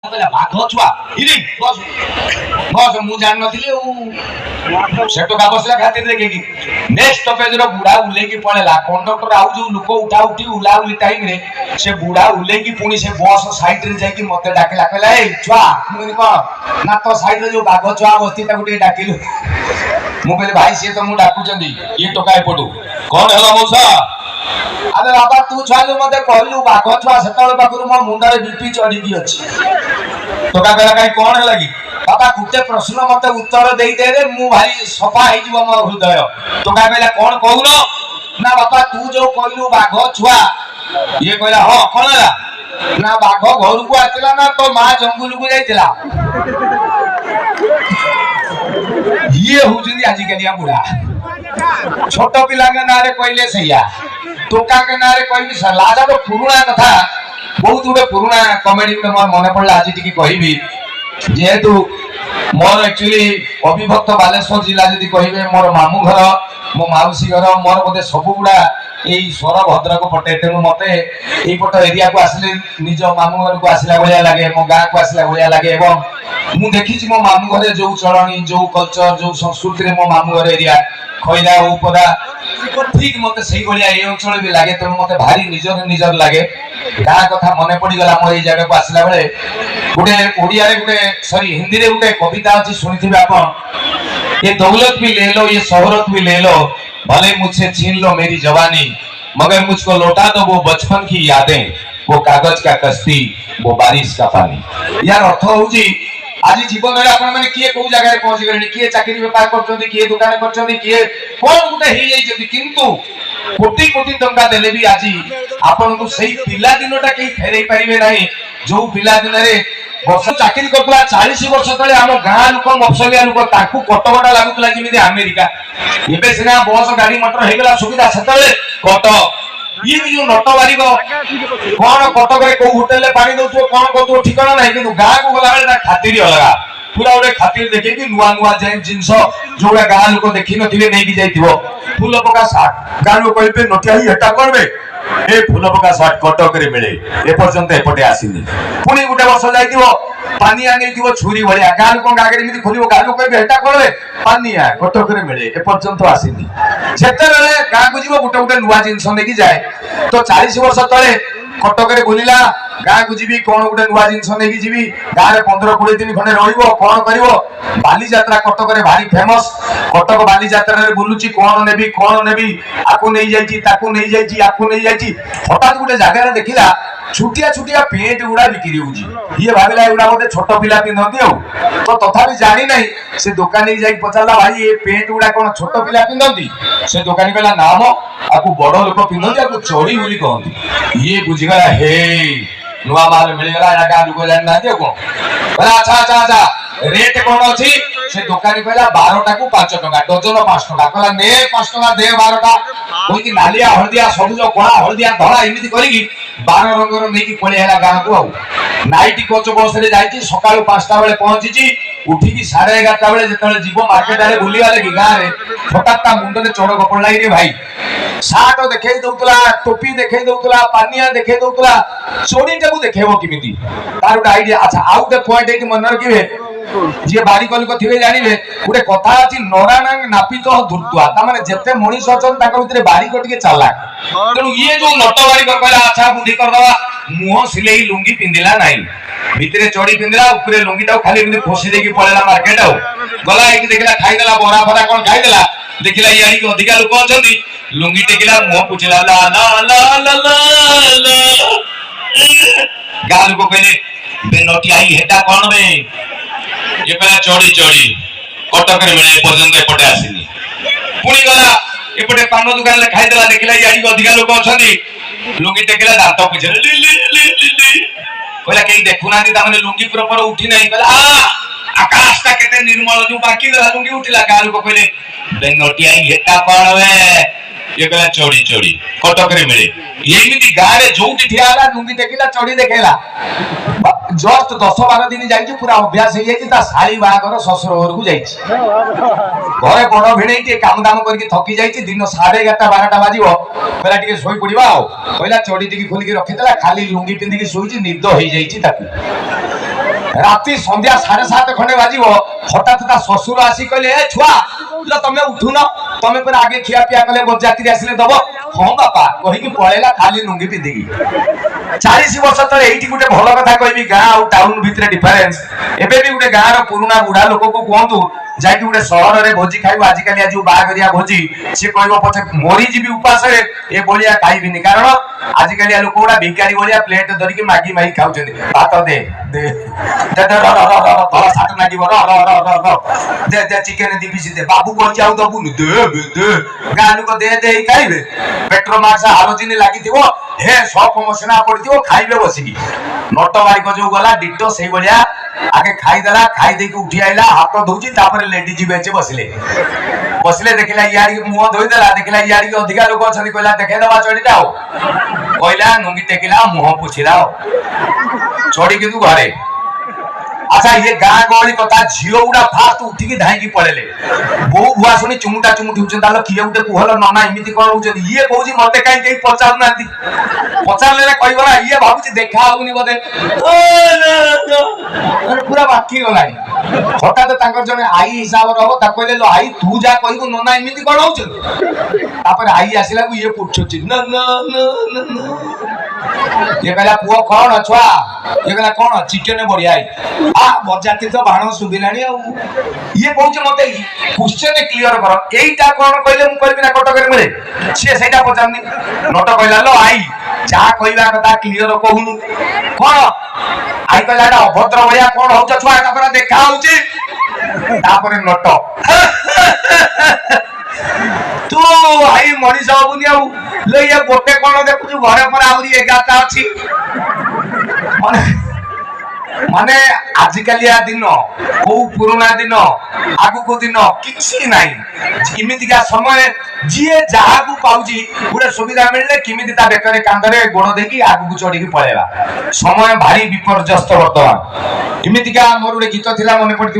ବାଘ ଛୁଆ ଇରେ ବସ ବସ ମୁଁ ଜାଣିନଥିଲି ସେ ଟଙ୍କା ବସିଲା ଖାତିର ଦେଖିକି ନେକ୍ସଟ ଷ୍ଟପେଜର ବୁଢା ଉଲେଇକି ପଳେଇଲା କଣ୍ଡକ୍ଟର ଆଉ ଯୋଉ ଲୋକ ଉଠା ଉଠି ଉଲା ଉଲି ଟାଇମରେ ସେ ବୁଢା ଉଲେଇକି ପୁଣି ସେ ବସ ସାଇଡରେ ଯାଇକି ମତେ ଡାକିଲା କହିଲା ଏଇ ଛୁଆ ମୁଁ କହିଲି କଣ ନା ତ ସାଇଡରେ ଯୋଉ ବାଘ ଛୁଆ ବସିଛି ତାକୁ ଟିକେ ଡାକିଲୁ ମୁଁ କହିଲି ଭାଇ ସିଏ ତ ମୁଁ ଡାକୁଛନ୍ତି ଇଏ ଟୋକା ଏପଟୁ କଣ ହେଲା ମଉସା अरे बाबा तू छुआ जो मते कहलु बाघ छुआ सेतल पाखरु मो मुंडारे बीपी चढ़ी अछि तो का कहला काई कोन है लागी बाबा गुटे प्रश्न मते उत्तर देई दे रे मु भाई सफा हे जीव मो हृदय तो का कहला कोन कहूनो ना बाबा तू जो कहलु बाघ छुआ ये कहला हो कोन है ना बाघ घर को आतिला ना तो मां जंगल को जाइतिला ये हुजनी आजि कलिया बुढ़ा छोट पिला के नारे कहले सैया टोका के नारे कहबी लाजा तो पुराना कथा बहुत गुटे पुराना कॉमेडी गुटे मोर मने पड़ला आज टिकी कहबी जेहेतु मोर एक्चुअली अविभक्त बालेश्वर जिला जदी कहबे मोर मामू घर मो माउसी घर मोर मते सब गुडा एई स्वर भद्रक पटे तेनु मते एई पट एरिया को आसले निज मामू घर को आसला भलिया लागे मो गां को आसला भलिया लागे एवं मु देखि छी मो मामू घरे जो चलणी जो कल्चर जो संस्कृति रे मो मामू घर एरिया खैरा उपदा ठीक मते सही भलिया ए अंचल भी लागे तेनु मते भारी निजर निजर लागे गां कथा मने पड़ी गला मोर एई जगह को आसला बेले गुटे ओडिया रे गुटे सॉरी हिंदी रे गुटे कविता अछि सुनिथिबे आपन ये दौलत भी ले लो ये शोहरत भी ले लो भले मुझसे छीन लो मेरी जवानी मगर मुझको लौटा दो वो बचपन की यादें वो कागज का कश्ती वो बारिश का पानी यार अर्थ होउची आज जीवन रे आपण माने किए को जगह रे पहुंची गलेनी किए चाकरी व्यापार करछोंती किए दुकान करछोंती किए कोन गुटे हे जाई जदी किंतु कोटी कोटी टंका देले भी आज आपण को सही पिला दिनटा के फेरई परिबे नाही जो पिला दिन रे वर्ष चाकरी करतला 40 वर्ष तळे हम गां लोक मफसलिया लोक ताकू कटकटा लागुतला जिमिदि अमेरिका एबे सिना बस गाड़ी मोटर हे गेला सुविधा सेतळे कट ये भी जो नटवारी को कोन कटक रे को होटल ले पानी दउथो कोन कतो ठिकाना नाही कि गां को गला बेले खातिरी अलगा पूरा ओरे खातिर देखे कि नुआ नुआ जेन जिंस जोड़ा गां लोक देखि नथिबे नै कि जाइथिबो फूल पका साट गां लोक कहबे नटिया ही हटा करबे ए फूल पका साट कटक रे मिले ए पर्यंत एपटे आसीनी पुनी गुटे वर्ष जाइथिबो पानी आने दिबो छुरी भलिया गां लोक आगे मिति खोलिबो गां लोक कहबे हटा करबे पानी आ कटक रे मिले ए पर्यंत आसीनी जेते बेले गां को जीवो गुटे गुटे नुआ जिंस नेकी जाए तो 40 वर्ष तळे कटक रे बुलिला गां को जीवी कोन गुटे नुआ जिंस नेकी जीवी गां रे 15-20 दिन खने रहिबो कोन करिवो बाली यात्रा कटक रे भारी फेमस कटक बाली यात्रा रे बुलुची कोन नेबी आकु नै जाईची ताकु नै जाईची आकु नै जाईची हठात गुटे जागा रे देखिला छुटिया छुटिया पेंट गुडा बिक्री होउची ये भाबिला एगुडा मते छोट पिला पिनथि हो तो तथापि जानि नै से दुकानी जाई पचाला भाई ये पेंट गुडा कोन छोट पिला पिनथि से दुकानी कहला नाम आकु बड़ लोक पिनथि आकु चोरी बोली कहथि ये बुझिगला हे नुआ माल मिल गला या गां लोक जानि नाथि को कहला अच्छा रेट कोन अछि से दुकानी कहला 12 टा को 5 टका डजन 5 टका कहला ने 5 टका दे 12 टा कोई नालिया हळदिया सबुज कोळा हळदिया धळा एमिति करिकी 12 रंगर नेकी पळे हैला गां को आउ नाइट कोच बस रे जाईची सकाळ 5टा बेले पहुंचीची उठीकी 11:30 बेले जेतले जीवो मार्केट आले बुलिया ले गां रे फटाकटा मुंडे चोड़ कपड़ लाई रे भाई साट देखे दउतला टोपी देखे दउतला पानिया देखे दउतला चोरीटा को देखेबो किमिति तार उडा आईडिया अच्छा आउ दे पॉइंट एटी मन रखिबे जे बारी कल को थिबे जानिबे गुटे कथा अछि नरानांग नापित दुर्तुआ ता माने जते मनीष अछन ताक भितरे बारी को टिके चालाक तेनु ये जो नटवारी को कहला अच्छा बुद्धि कर दवा मुंह सिलेई लुंगी पिंदिला नाही भितरे चोड़ी पिंदिला ऊपरे लुंगी ता खाली बिंदे खोसी देकी पळेला मार्केट आउ गला एक देखला खाई देला बोरा फरा कोन खाई देला देखिला याई को अधिका लोक अछंती लुंगी टेकिला मुंह पुछला ला ला ला ला ला गाल को कहले बे नटी आई हेटा कोन बे ये पहला चोड़ी चोड़ी कटक रे मिले पर्यंत एपटे आसीनी पुनी गला एपटे पान दुकान ले खाई देला देखिला याई अधिका लोक अछंती लुंगी टेकिला दांत पुछले ली ली ली ली कहला केई देखुना दी ताने लुंगी प्रॉपर उठी नाही कहला आ आकाश ता केते निर्मल जो बाकी गला लुंगी उठिला गाल को कहले बे नटी आई हेटा कोन वे ये कहला चोड़ी चोड़ी कटक रे मिले एमिति गां रे जोटी ठियाला लुंगी टेकिला चोड़ी देखेला जस्ट 10-12 दिन जाइछि पूरा अभ्यास हे जाइछि ता साली बागर ससुर घर को जाइछि घरे बड़ भिणैति काम दाम करके थकी जाइछि दिन 11:30-12टा बाजिबो कहला टिके सोई पडिबा आ कहला चोड़ी टिके खोली के रखितला खाली लुंगी पिंदी के सोइछि निद हे जाइछि ताकू राति संध्या 7:30 खंडे बाजिब हठात ता ससुर आसी कहले ए छुआ लो तमे उठुन तमे पर आगे खिया पिया कले बरजाती आसिले दब हां बापा कहि कि पळेला खाली लुंगी पिंदिकी 40 वर्ष तले एठी गुटे भलो कथा कहबी गां आ टाउन भितरे डिफरेंस एबे भी गुटे गां रो पुराना बुढा लोक को कहतु जाकी गुटे शहर रे भोजी खाइबो आज काली आज बागरिया भोजी से कहबो पछे मोरी जीबी उपास रे ए बोलिया खाइबिनी कारण आज काली लोक गुडा भिखारी बोलिया प्लेट धरि के मागी मागी खाउछन भात दे दे दे भला साट नागिबो दे दे चिकन दी पीस दे बाबू को जाऊ दबु दे दे गानु को दे दे खाइबे पेट्रो मार्क्स हालोजिनी लागिथिबो हे सब मसना पड़िथिबो खाइबे बसिकी नट बाई को जो गला डिटो सेई बलिया आगे खाई देला खाई दे के उठी आइला हाथ धोची तापर लेडी जी बेचे बसले बसले देखिला यारी के मुंह धोई देला देखिला यारी के अधिकार लोग अछन कहला देखे दबा चढ़ीटा हो कहला नुंगी टेकिला मुंह पुछिला चढ़ी के तू घरे अच्छा ये गां गहली कथा झियो गुडा फास्ट उठी के धाई की पड़ेले बो भुआ सुनी चुमुटा चुमुटी उछन तालो किए गुटे कुहल नना इमिति कोन उछन ये कहूजी मते काई केई पचार नांती पचार लेले कहबो ना ये भाबुची देखा होउनी बदे अरे पूरा बाकी गलाई हठात तांकर जने आई हिसाब रहबो ता कहले लो आई तू जा कहबो नना इमिति कोन होउछन तापर आई आसिला को ये पुछछि न न न ये कहला पुओ कोन छुआ ये कहला कोन चिकन बढ़िया आई आ बजाती तो बाण सुबिलानी आ ये कहूछ मते क्वेश्चन क्लियर कर एईटा कोन कहले मु करबी ना कटक रे मिले से सेटा पचारनी नट कहला लो आई जा कहबा कथा क्लियर कहूनु कोन आई कहला एटा अभद्र भया कोन होछ छुआ एटा पर देखा होउची तापर नट तू आई मनीष बाबूनी आउ ले ये गोटे कोन देखु घरे पर आउरी 11टा अछि माने आजिकालिया दिन को पुराना दिन आगु को दिन किछि नाही इमितिका समय जिए जहा को पाउजी गुडे सुविधा मिलले किमिति ता बेकरे कांदरे गोड़ देकी आगु को चढ़ी के पळेला समय भारी विपर्यस्त वर्तमान इमितिका मोर गीत थिला मने पड़ती